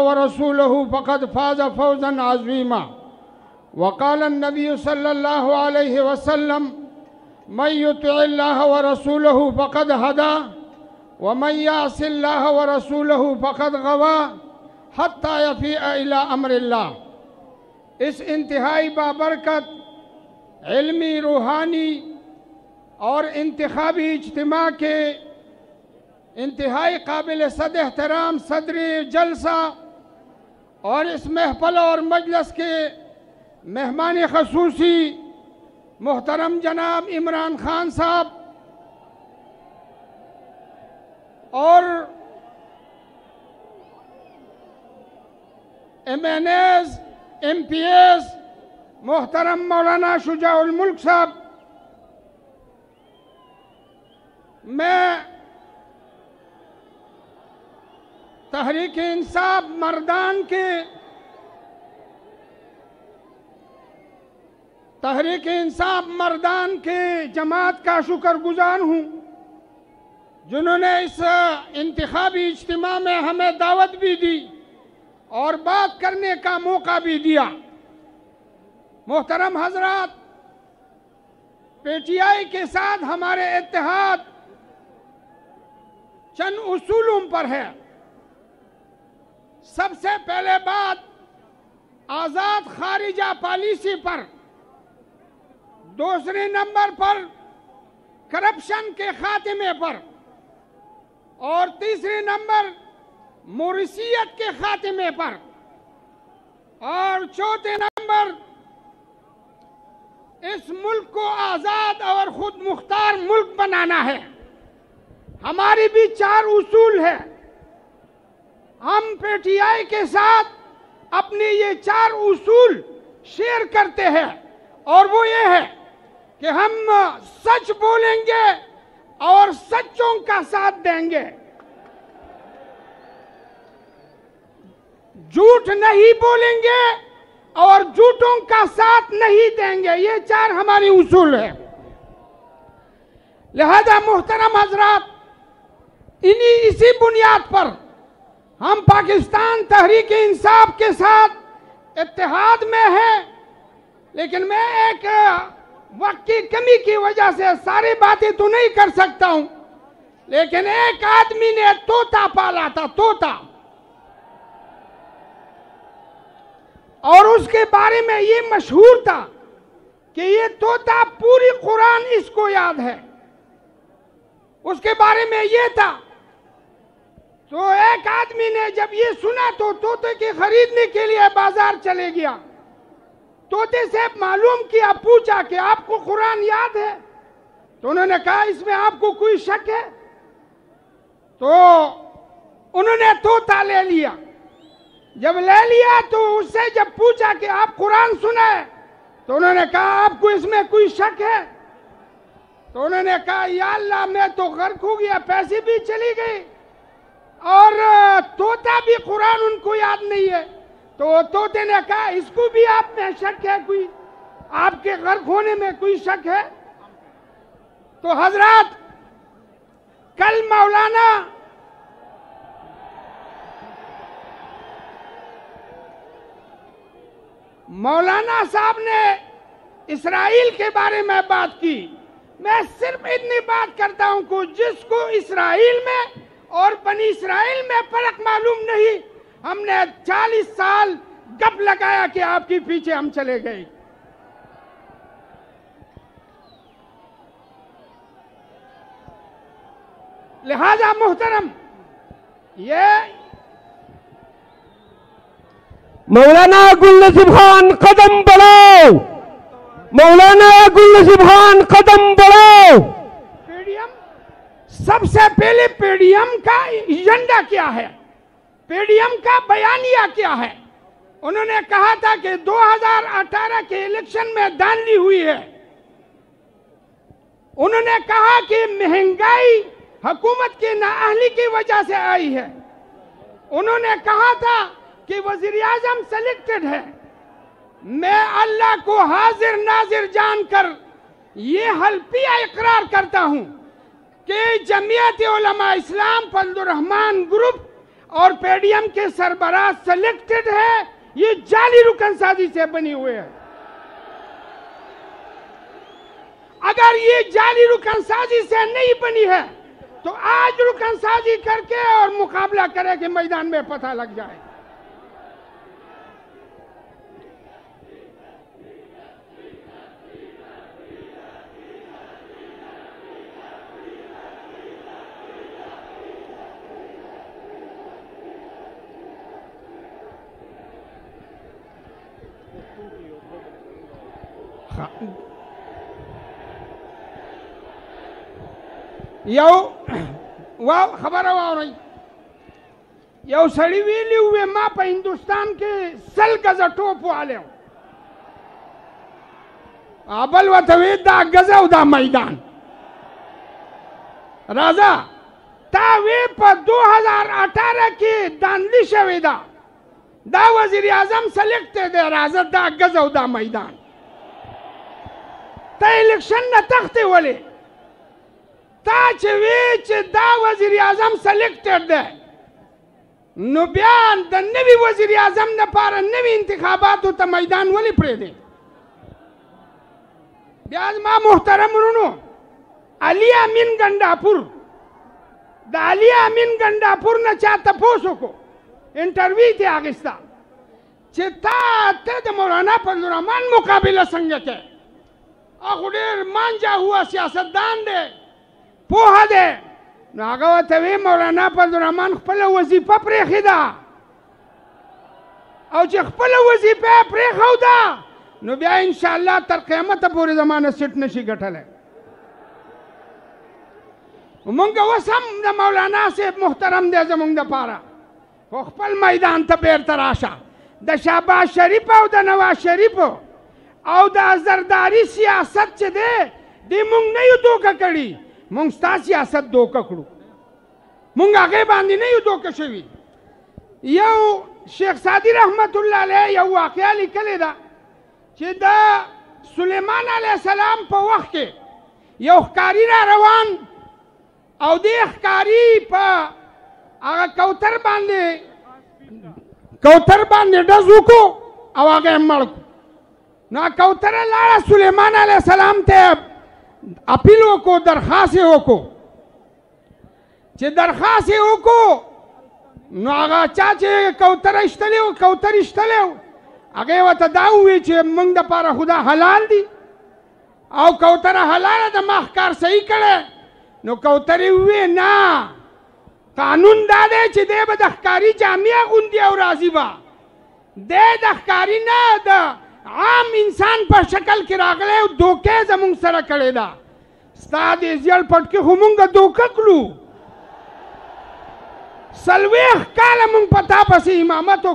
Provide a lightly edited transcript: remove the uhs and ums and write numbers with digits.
व रसूलहु फ़क़द फ़ाज़ फ़ौज़न अज़ीमा। वक़ाल नबी सल्लल्लाहु अलैहि वसल्लम मन युतिअल्लाह व रसूलहु फ़क़द हदा व मन यासिल्लाह व रसूलहु फ़क़द गवा हत्ता यफ़ीअ इला अम्रिल्लाह। इस इंतहाई बाबरकत इल्मी, रूहानी और इंतखाबी इज्तिमा के इंतहाई काबिल सद एहतराम सदर जलसा और इस महफल और मजलिस के मेहमान खसूसी मोहतरम जनाब इमरान खान साहब और MNAs, MPAs मोहतरम मौलाना शुजाउल मुल्क साहब, मैं तहरीक इंसाफ मर्दान के जमात का शुक्रगुजार हूँ जिन्होंने इस इंतखाबी इज्तिमा में हमें दावत भी दी और बात करने का मौका भी दिया। मोहतरम हजरात, PTI के साथ हमारे इत्तेहाद चंद उसूलों पर है। सबसे पहले बात आज़ाद खारिजा पॉलिसी पर, दूसरे नंबर पर करप्शन के खात्मे पर और तीसरे नंबर मॉरिशियत के खात्मे पर और चौथे नंबर इस मुल्क को आज़ाद और खुद मुख्तार मुल्क बनाना है। हमारी भी 4 उसूल है। हम PTI के साथ अपने ये 4 उसूल शेयर करते हैं और वो ये है कि हम सच बोलेंगे और सच्चों का साथ देंगे, झूठ नहीं बोलेंगे और झूठों का साथ नहीं देंगे। ये 4 हमारी उसूल है। लिहाजा मोहतरम हजरात, इसी बुनियाद पर हम पाकिस्तान तहरीक इंसाफ के साथ इत्तेहाद में हैं, लेकिन मैं एक वक्त की कमी की वजह से सारी बातें तो नहीं कर सकता हूं, लेकिन एक आदमी ने तोता पाला था, तोता, और उसके बारे में ये मशहूर था कि ये तोता पूरी कुरान इसको याद है। उसके बारे में ये था, तो एक आदमी ने जब ये सुना तो तोते के खरीदने के लिए बाजार चले गया। तोते से मालूम किया, पूछा कि आपको कुरान याद है? तो उन्होंने कहा इसमें आपको कोई शक है? तो उन्होंने तोता ले लिया। जब ले लिया तो उससे जब पूछा कि आप कुरान सुना है, तो उन्होंने कहा आपको इसमें कोई शक है? तो उन्होंने कहा या अल्लाह, मैं तो गर्क हो गया, पैसे भी चली गई और तोता भी कुरान उनको याद नहीं है। तो तोते ने कहा इसको भी आप में शक है, कोई आपके गर्क होने में कोई शक है? तो हजरात, कल मौलाना साहब ने इस्राइल के बारे में बात की। मैं सिर्फ इतनी बात करता हूं कि जिसको इस्राइल में और बनी इस्राइल में फर्क मालूम नहीं, हमने 40 साल गप लगाया कि आपके पीछे हम चले गए। लिहाजा मोहतरम, ये मौलाना गुल नसीब खान कदम बढ़ाओ, मौलाना गुल नसीब खान कदम बढ़ाओ। सबसे पहले PDM का एजेंडा क्या है, PDM का बयानिया क्या है? उन्होंने कहा था कि 2018 के इलेक्शन में धांधली हुई है। उन्होंने कहा कि महंगाई हुकूमत की नाअहली की वजह से आई है। उन्होंने कहा था कि वजीर आजम सेलेक्टेड है। मैं अल्लाह को हाजिर नाजिर जानकर ये हल्फिया इकरार करता हूं कि जमीयत उलमा इस्लाम फजलुर रहमान ग्रुप और पेडीएम के सरबराह सिलेक्टेड है, ये जाली रुकन साजी से बनी हुई है। अगर ये जाली रुकन साजी से नहीं बनी है तो आज रुकन साजी करके और मुकाबला करे कि मैदान में पता लग जाए। यो वाह खबर हो रही यो सड़ी वेली हुए माँ पे हिंदुस्तान के सल गजा टोप वाले अबल वतवे दा गजा उदा मैदान राजा तावे पर 2018 की दानली शवेदा दा वजीर आजम सेलेक्ट दे राजा दा गजा उदा मैदान ता इलेक्शन न तख्ते वाले ताच दा वजीर आजम सेलेक्टेड दे नो बयान द नवी वजीर आजम न पार नवी इंतखाबात त मैदान वली पड़े दे ब्याज मा मुहतरम रुनो अली अमीन गंडापुर द अली अमीन गंडापुर न चाहता पोसो को इंटरव्यू थे आगिस्ता चिता ते द मौलाना फजलुर रहमान मुकाबला संग के अखुडेर मांजा हुआ सियासतदान दे पोहा दे नागवत वे मौलाना फजलुर रहमान खपल वजीफा प्रेखिदा और जे खपल वजीफा प्रेखौदा नो बिया इंशाअल्लाह तर क़यामत पूरे ज़माने सिट नशी गठल है उमंग वसम द मौलाना से मुहतरम दे जमुंग द पारा खपल मैदान त बेर तराशा द शहबाज शरीफ और द नवाज शरीफ और द जरदारी सियासत च दे मुंग नहीं दो ककड़ी मुंग स्ता सियासत दो ककड़ू मुंग आगे बांधी नहीं दो कशवी यो शेख सादी रहमतुल्लाह अलैह यो वाकया लिखले दा कि द सुलेमान अलैहिस्सलाम पे वक्त के यो कारी रवान और दे कारी पे आगे कौतर बांधे डजू को अब आगे मड़ को ना कौतर लाड़ा सुलेमान अलैहिस्सलाम ते अपीलों को दरखास्तें को चे दरखास्तें को नागा चाचे कौतर इश्तले आगे वत दाऊ वे चे मंग द पारा खुदा हलाल दी और कौतर हलाल द महकार सही करे नो कौतरी हुए ना कानून दादे चे दे बदखकारी जामिया गुंदी और राजीबा दे दखकारी ना द आम इंसान पर शक्ल के रागले धोखे जमुंग सर कड़ेदा स्ताद इजल पट के हुमुंग धोखकलू सलवेख काल मुंग पता पसी इमामत